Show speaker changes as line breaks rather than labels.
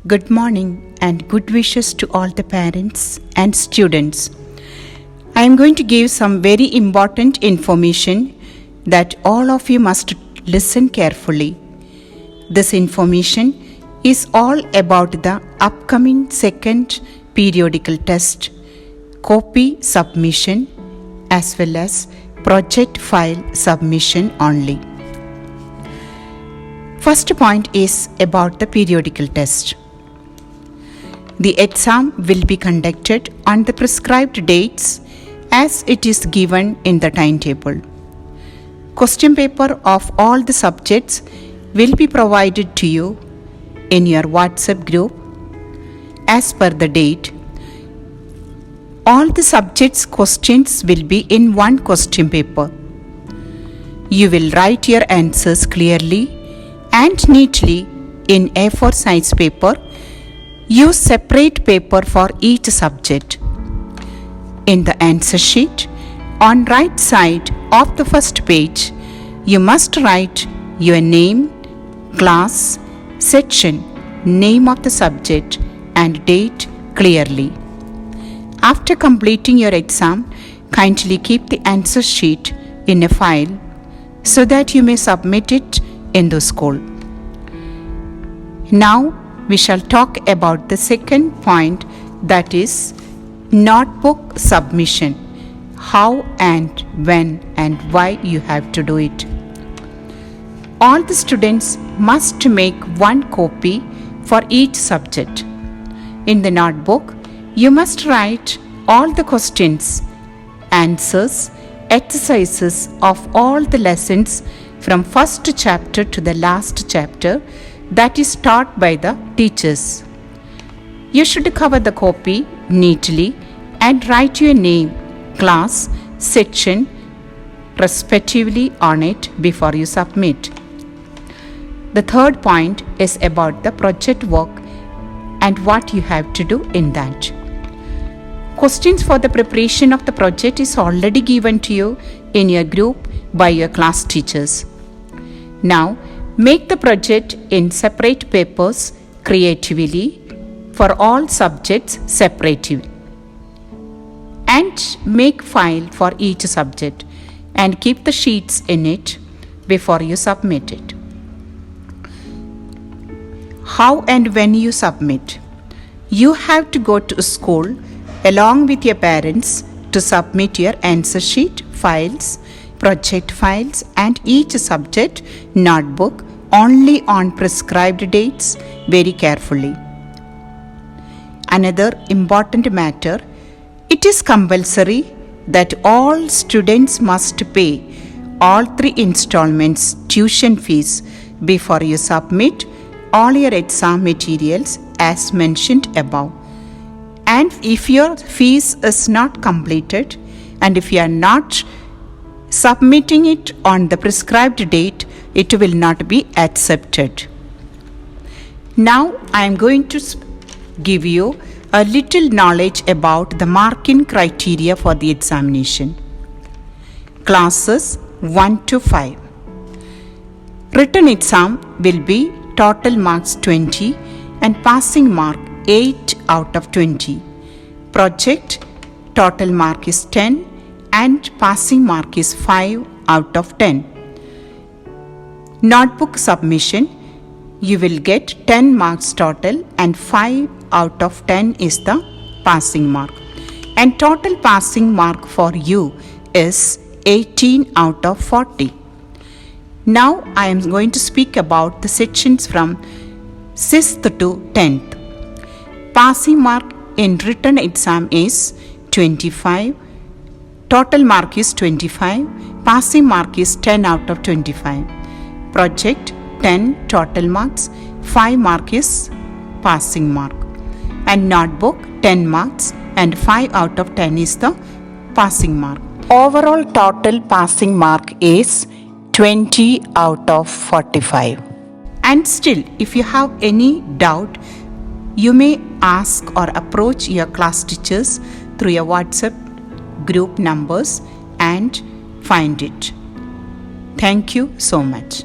Good morning and good wishes to all the parents and students. I am going to give some very important information that all of you must listen carefully. This information is all about the upcoming second periodical test, copy submission, as well as project file submission only. First point is about the periodical test. The exam will be conducted on the prescribed dates as it is given in the timetable. Question paper of all the subjects will be provided to you in your WhatsApp group as per the date. All the subjects' questions will be in one question paper. You will write your answers clearly and neatly in A4 size paper. Use separate paper for each subject. In the answer sheet, on right side of the first page, you must write your name, class, section, name of the subject and date clearly. After completing your exam, kindly keep the answer sheet in a file so that you may submit it in the school. Now we shall talk about the second point, that is notebook submission. How and when and why you have to do it. All the students must make one copy for each subject. In the notebook, you must write all the questions, answers, exercises of all the lessons from first chapter to the last chapter that is taught by the teachers. You should cover the copy neatly and write your name, class, section respectively on it before you submit. The third point is about the project work and what you have to do in that. Questions for the preparation of the project is already given to you in your group by your class teachers. Now, make the project in separate papers creatively for all subjects separately. And make file for each subject and keep the sheets in it before you submit it. How and when you submit? You have to go to school along with your parents to submit your answer sheet, files, project files and each subject notebook only on prescribed dates very carefully. Another important matter, it is compulsory that all students must pay all 3 installments tuition fees before you submit all your exam materials as mentioned above. And if your fees is not completed and if you are not submitting it on the prescribed date, it will not be accepted. Now I am going to give you a little knowledge about the marking criteria for the examination. Classes 1 to 5. Written exam will be total marks 20 and passing mark 8 out of 20. Project total mark is 10 and passing mark is 5 out of 10. Notebook submission, you will get 10 marks total and 5 out of 10 is the passing mark. And total passing mark for you is 18 out of 40. Now I am going to speak about the sections from 6th to 10th. Passing mark in written exam is 25. Total mark is 25. Passing mark is 10 out of 25. Project 10 total marks, 5 mark is passing mark. And notebook 10 marks and 5 out of 10 is the passing mark. Overall total passing mark is 20 out of 45. And still, if you have any doubt, you may ask or approach your class teachers through your WhatsApp group numbers and find it. Thank you so much.